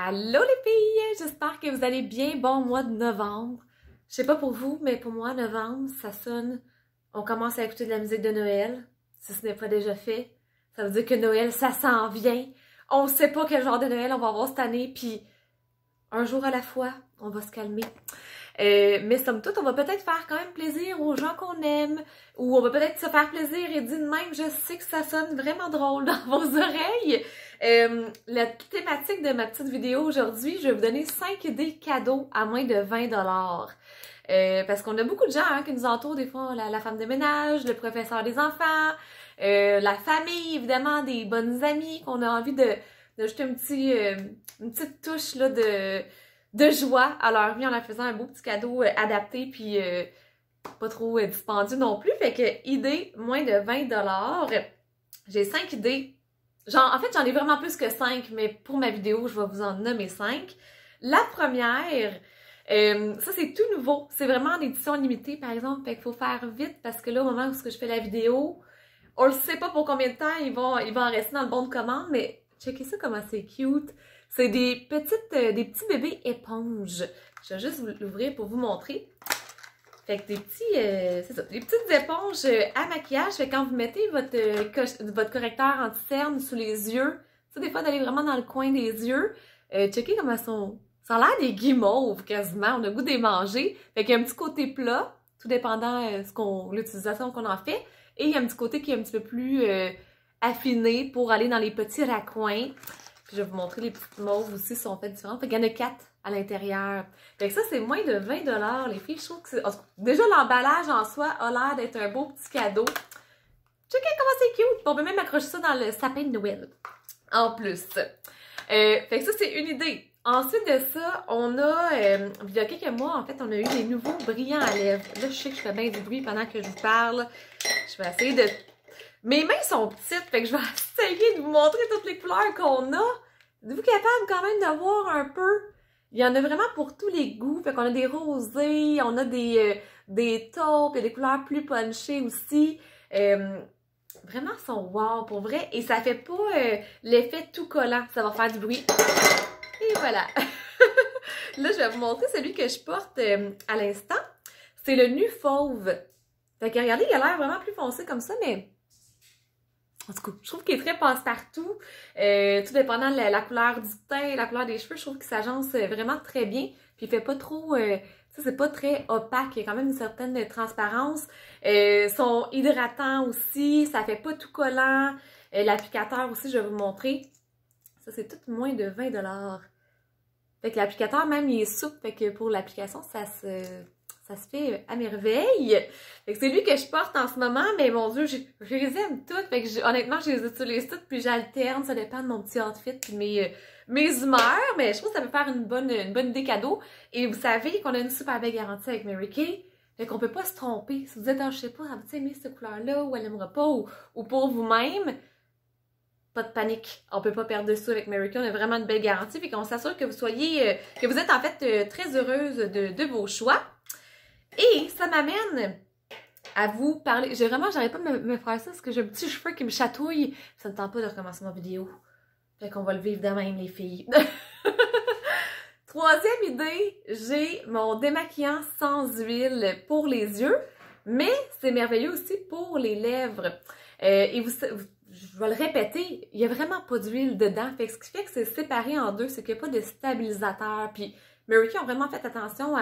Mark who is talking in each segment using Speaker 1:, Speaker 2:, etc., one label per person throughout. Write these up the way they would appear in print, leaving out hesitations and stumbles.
Speaker 1: Allô les filles! J'espère que vous allez bien. Bon mois de novembre. Je sais pas pour vous, mais pour moi, novembre, ça sonne. On commence à écouter de la musique de Noël, si ce n'est pas déjà fait. Ça veut dire que Noël, ça s'en vient. On sait pas quel genre de Noël on va avoir cette année, puis un jour à la fois, on va se calmer. Mais somme toute, on va peut-être faire quand même plaisir aux gens qu'on aime, ou on va peut-être se faire plaisir et dire de même, je sais que ça sonne vraiment drôle dans vos oreilles. La thématique de ma petite vidéo aujourd'hui, je vais vous donner 5 idées cadeaux à moins de 20 $. Parce qu'on a beaucoup de gens qui nous entourent, des fois la femme de ménage, le professeur des enfants, la famille, évidemment, des bonnes amies qu'on a envie de jeter une petite touche là, de joie à leur vie en leur faisant un beau petit cadeau adapté puis pas trop dispendieux non plus. Fait que idée moins de 20 $. J'ai 5 idées. En fait, j'en ai vraiment plus que 5, mais pour ma vidéo, je vais vous en nommer 5. La première, ça c'est tout nouveau. C'est vraiment en édition limitée, par exemple. Fait qu'il faut faire vite parce que là, au moment où je fais la vidéo, on le sait pas pour combien de temps il va en rester dans le bon de commande, mais checkez ça comment c'est cute. C'est des petits bébés éponges. Je vais juste vous l'ouvrir pour vous montrer. Fait que c'est ça, des petites éponges à maquillage. Fait que quand vous mettez votre correcteur anti-cerne sous les yeux, tu sais, des fois d'aller vraiment dans le coin des yeux, checkez comment elles sont. Ça a l'air des guimauves quasiment. On a le goût de les manger. Fait qu'il y a un petit côté plat, tout dépendant l'utilisation qu'on en fait. Et il y a un petit côté qui est un petit peu plus affiné pour aller dans les petits raccoins. Puis je vais vous montrer les petites mauves aussi sont faites différentes. Fait qu'il y en a 4 à l'intérieur. Fait que ça, c'est moins de 20 $. Les filles, je trouve que c'est... Déjà, l'emballage en soi a l'air d'être un beau petit cadeau. Checkez comment c'est cute! On peut même accrocher ça dans le sapin de Noël. En plus. Fait que ça, c'est une idée. Ensuite de ça, on a... il y a quelques mois, en fait, on a eu des nouveaux brillants à lèvres. Là, je sais que je fais bien du bruit pendant que je vous parle. Je vais essayer de... Mes mains sont petites, fait que je vais essayer de vous montrer toutes les couleurs qu'on a. Êtes-vous capable quand même de voir un peu? Il y en a vraiment pour tous les goûts. Fait qu'on a des rosés, on a des taupes, il y a des couleurs plus punchées aussi. Vraiment, ils sont wow, pour vrai. Et ça fait pas l'effet tout collant. Ça va faire du bruit. Et voilà. Là, je vais vous montrer celui que je porte à l'instant. C'est le nu fauve. Fait que regardez, il a l'air vraiment plus foncé comme ça, mais... En tout cas, je trouve qu'il est très passe-partout, tout dépendant de la couleur du teint, la couleur des cheveux, je trouve que ça agence vraiment très bien. Puis il fait pas trop, tu sais, c'est pas très opaque, il y a quand même une certaine transparence. Sont hydratants aussi, ça fait pas tout collant. L'applicateur aussi, je vais vous montrer. Ça, c'est tout moins de 20 $. Fait que l'applicateur, même, il est souple, fait que pour l'application, ça se fait à merveille. Fait que c'est lui que je porte en ce moment, mais mon Dieu, je les aime toutes. Fait que honnêtement, je les utilise toutes, puis j'alterne, ça dépend de mon petit outfit, puis mes humeurs, mais je trouve que ça peut faire une bonne idée cadeau. Et vous savez qu'on a une super belle garantie avec Mary Kay, fait qu'on peut pas se tromper. Si vous êtes, je sais pas, elle va aimer cette couleur-là, ou elle aimera pas, ou pour vous-même, pas de panique. On peut pas perdre dessus avec Mary Kay, on a vraiment une belle garantie, puis qu'on s'assure que vous soyez, que vous êtes en fait très heureuse de vos choix. Et ça m'amène à vous parler. J'arrête pas de me faire ça parce que j'ai un petit cheveu qui me chatouille. Ça ne tente pas de recommencer ma vidéo. Fait qu'on va le vivre de même, les filles. Troisième idée, j'ai mon démaquillant sans huile pour les yeux, mais c'est merveilleux aussi pour les lèvres. Et je vais le répéter, il n'y a vraiment pas d'huile dedans. Fait que ce qui fait que c'est séparé en deux, c'est qu'il n'y a pas de stabilisateur. Puis Mary Kay ont vraiment fait attention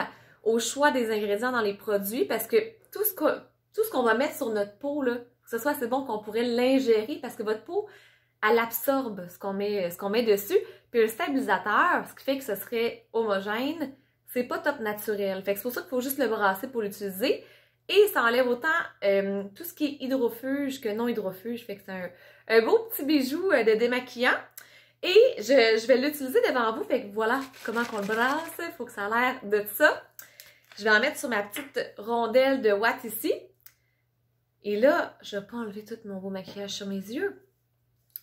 Speaker 1: au choix des ingrédients dans les produits parce que tout ce qu'on va mettre sur notre peau, là, que ce soit assez bon qu'on pourrait l'ingérer parce que votre peau, elle absorbe ce qu'on met dessus. Puis le stabilisateur, ce qui fait que ce serait homogène, c'est pas top naturel. Fait que c'est pour ça qu'il faut juste le brasser pour l'utiliser. Et ça enlève autant tout ce qui est hydrofuge que non hydrofuge. Fait que c'est un beau petit bijou de démaquillant. Et je vais l'utiliser devant vous. Fait que voilà comment qu'on le brasse. Il faut que ça a l'air de ça. Je vais en mettre sur ma petite rondelle de Watt ici. Et là, je ne vais pas enlever tout mon beau maquillage sur mes yeux.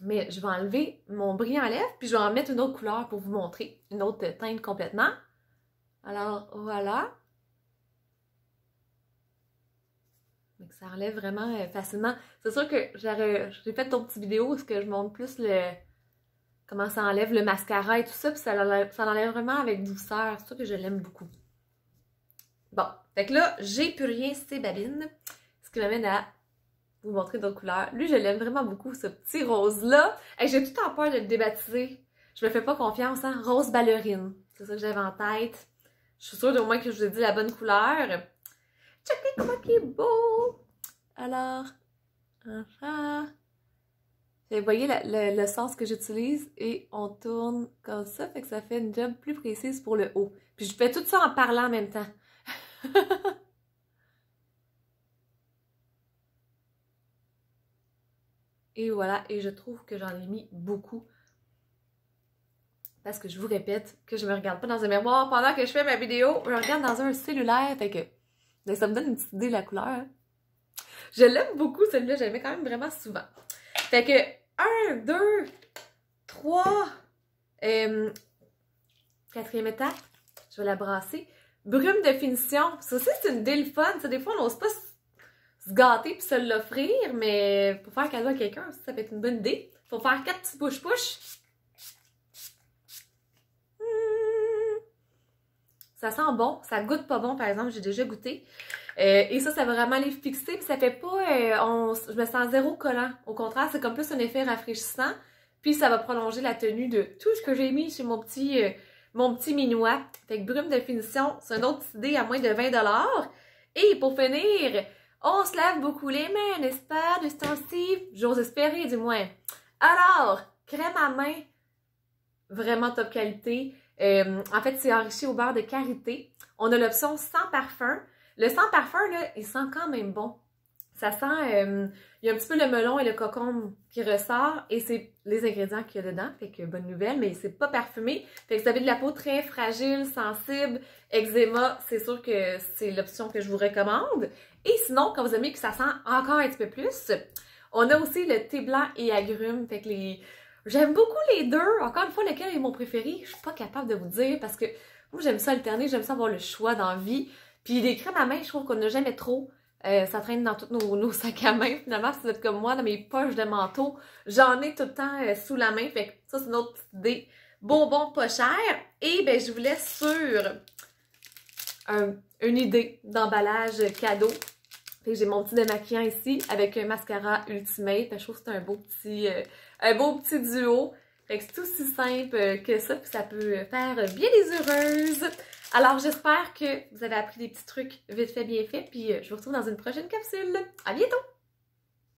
Speaker 1: Mais je vais enlever mon brillant à lèvres. Puis je vais en mettre une autre couleur pour vous montrer. Une autre teinte complètement. Alors, voilà. Donc, ça enlève vraiment facilement. C'est sûr que j'ai fait d'autres petites vidéos où je montre plus comment ça enlève le mascara et tout ça, puis ça l'enlève vraiment avec douceur. C'est ça que je l'aime beaucoup. Bon, fait que là, j'ai plus rien, c'est Babine. Ce qui m'amène à vous montrer d'autres couleurs. Lui, je l'aime vraiment beaucoup, ce petit rose-là. Et j'ai tout le temps peur de le débaptiser. Je me fais pas confiance, hein. Rose ballerine. C'est ça que j'avais en tête. Je suis sûre au moins que je vous ai dit la bonne couleur. Checkez comment il est beau! Alors, vous voyez le sens que j'utilise et on tourne comme ça, fait que ça fait une job plus précise pour le haut. Puis je fais tout ça en parlant en même temps. Et voilà, et je trouve que j'en ai mis beaucoup. Parce que je vous répète que je me regarde pas dans un miroir pendant que je fais ma vidéo. Je regarde dans un cellulaire, fait que ça me donne une petite idée de la couleur. Hein. Je l'aime beaucoup, celui-là, je l'aimais quand même vraiment souvent. Fait que 1, 2, 3, quatrième étape, je vais la brasser. Brume de finition, ça aussi c'est une idée le fun. Ça, des fois on n'ose pas se gâter puis se l'offrir, mais pour faire cadeau à quelqu'un, ça peut être une bonne idée. Faut faire 4 petits push-push. Ça sent bon, ça goûte pas bon par exemple, j'ai déjà goûté. Et ça va vraiment les fixer, puis ça fait pas, je me sens zéro collant. Au contraire, c'est comme plus un effet rafraîchissant, puis ça va prolonger la tenue de tout ce que j'ai mis chez mon petit minois. Fait que brume de finition, c'est une autre idée à moins de 20$. Et pour finir, on se lave beaucoup les mains, n'est-ce pas, de ce temps-ci? J'ose espérer du moins. Alors, crème à main, vraiment top qualité. En fait, c'est enrichi au beurre de karité. On a l'option sans parfum. Le sans parfum, là, il sent quand même bon. Ça sent, il y a un petit peu le melon et le cocombe qui ressort et c'est les ingrédients qu'il y a dedans. Fait que bonne nouvelle, mais c'est pas parfumé. Fait que si vous avez de la peau très fragile, sensible, eczéma, c'est sûr que c'est l'option que je vous recommande. Et sinon, quand vous aimez que ça sent encore un petit peu plus, on a aussi le thé blanc et agrumes. Fait que j'aime beaucoup les deux. Encore une fois, lequel est mon préféré, je suis pas capable de vous dire parce que moi, j'aime ça alterner, j'aime ça avoir le choix dans la vie. Puis les crèmes à main, je trouve qu'on n'a jamais trop. Ça traîne dans tous nos sacs à main. Finalement, si vous êtes comme moi, dans mes poches de manteau, j'en ai tout le temps sous la main. Fait que ça, c'est une autre petite idée. Bonbons pas cher. Et ben, je vous laisse sur une idée d'emballage cadeau. Fait que j'ai mon petit démaquillant ici avec un mascara Ultimate. Fait que je trouve que c'est un beau petit duo. Fait que c'est aussi simple que ça, puis ça peut faire bien les heureuses. Alors, j'espère que vous avez appris des petits trucs vite fait, bien fait, puis je vous retrouve dans une prochaine capsule. À bientôt!